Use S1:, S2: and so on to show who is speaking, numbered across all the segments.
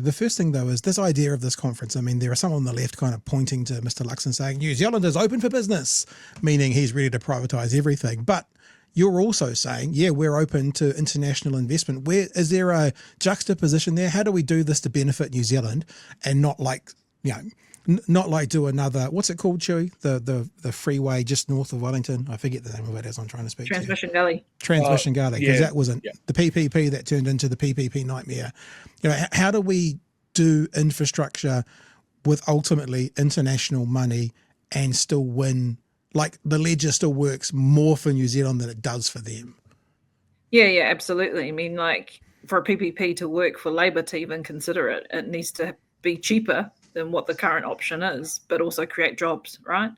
S1: The first thing, though, is this idea of this conference. I mean, there are some on the left kind of pointing to Mr. Luxon saying New Zealand is open for business, meaning he's ready to privatise everything. But you're also saying, yeah, we're open to international investment. Where is there a juxtaposition there? How do we do this to benefit New Zealand and not like, not like do another, what's it called, Chewie? The freeway just north of Wellington. I forget the name of it as I'm trying to speak
S2: Transmission Gully.
S1: Transmission Gully, because that wasn't the PPP that turned into the PPP nightmare. How do we do infrastructure with ultimately international money and still win? Like the ledger still works more for New Zealand than it does for them.
S2: Yeah, absolutely. I mean, like for a PPP to work for Labor to even consider it, it needs to be cheaper than what the current option is, but also create jobs, right?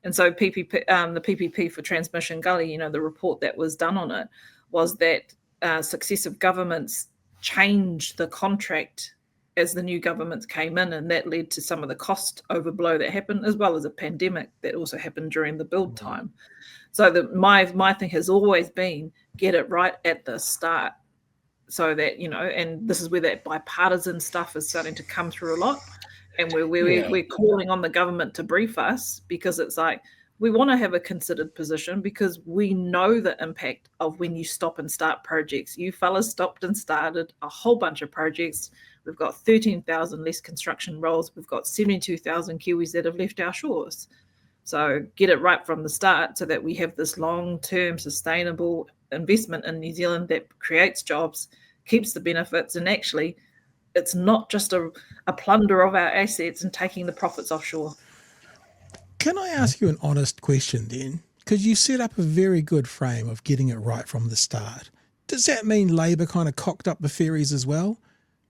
S2: And so the PPP for Transmission Gully, the report that was done on it was that successive governments changed the contract as the new governments came in, and that led to some of the cost overblow that happened, as well as a pandemic that also happened during the build time. So my thing has always been get it right at the start, so that and this is where that bipartisan stuff is starting to come through a lot, and we're calling on the government to brief us, because it's like we want to have a considered position, because we know the impact of when you stop and start projects. You fellas stopped and started a whole bunch of projects. We've got 13,000 less construction roles. We've got 72,000 Kiwis that have left our shores. So get it right from the start, so that we have this long-term sustainable investment in New Zealand that creates jobs, keeps the benefits, and actually it's not just a plunder of our assets and taking the profits offshore.
S1: Can I ask you an honest question then? Because you set up a very good frame of getting it right from the start. Does that mean Labor kind of cocked up the ferries as well?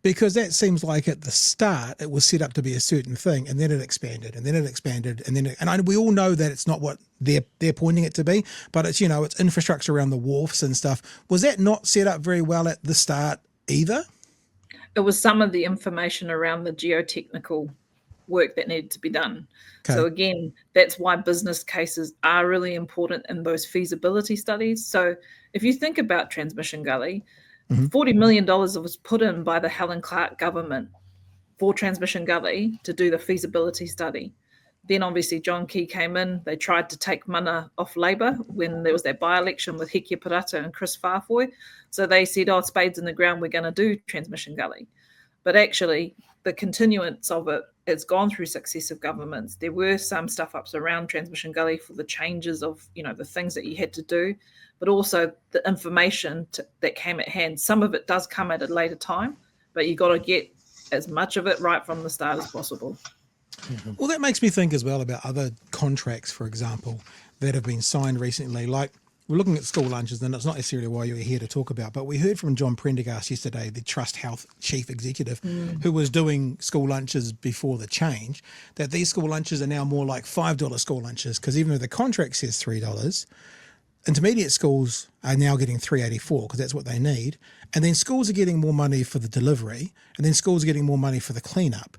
S1: Because that seems like at the start it was set up to be a certain thing, and then it expanded, and then it expanded, and we all know that it's not what they're pointing it to be, but it's it's infrastructure around the wharfs and stuff. Was that not set up very well at the start either?
S2: It was some of the information around the geotechnical work that needed to be done. Okay. So again, that's why business cases are really important in those feasibility studies. So if you think about Transmission Gully, $40 million was put in by the Helen Clark government for Transmission Gully to do the feasibility study. Then obviously John Key came in. They tried to take mana off Labor when there was that by-election with Hekia Parata and Chris Farfoy. So they said, spades in the ground, we're going to do Transmission Gully. But actually, the continuance of it has gone through successive governments. There were some stuff-ups around Transmission Gully for the changes of, the things that you had to do, but also the information that came at hand. Some of it does come at a later time, but you got to get as much of it right from the start as possible.
S1: Well, that makes me think as well about other contracts, for example, that have been signed recently. Like we're looking at school lunches, and it's not necessarily why you're here to talk about, but we heard from John Prendergast yesterday, the Trust Health Chief Executive, who was doing school lunches before the change, that these school lunches are now more like $5 school lunches, because even though the contract says $3, intermediate schools are now getting $3.84 because that's what they need. And then schools are getting more money for the delivery, and then schools are getting more money for the cleanup.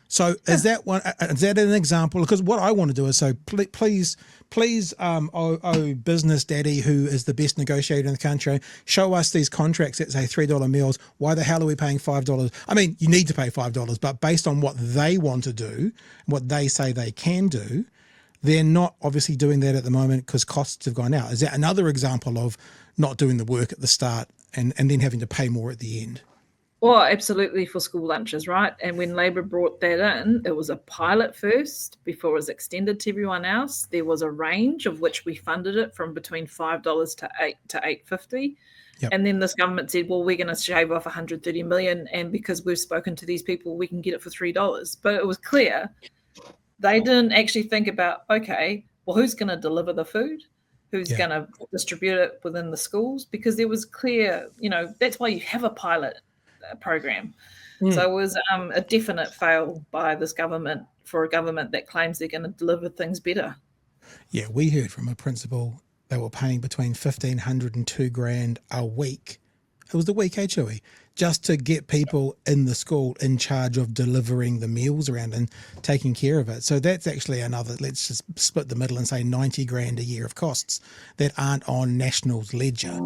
S1: So is that an example? Because what I want to do is, so please, business daddy, who is the best negotiator in the country, show us these contracts that say $3 meals. Why the hell are we paying $5? I mean, you need to pay $5, but based on what they want to do, what they say they can do, they're not obviously doing that at the moment because costs have gone out. Is that another example of not doing the work at the start and then having to pay more at the end?
S2: Well, absolutely, for school lunches, right? And when Labor brought that in, it was a pilot first before it was extended to everyone else. There was a range of which we funded it from between $5 to $8.50. Yep. And then this government said, well, we're going to shave off $130 million, and because we've spoken to these people, we can get it for $3. But it was clear they didn't actually think about, okay, well, who's going to deliver the food? Who's going to distribute it within the schools? Because there was clear, that's why you have a pilot program. So it was a definite fail by this government for a government that claims they're going to deliver things better.
S1: Yeah, we heard from a principal they were paying between $1,500 and $2,000 a week. It was the week, Chewie, just to get people in the school in charge of delivering the meals around and taking care of it. So that's actually another, let's just split the middle and say $90,000 a year of costs that aren't on National's ledger.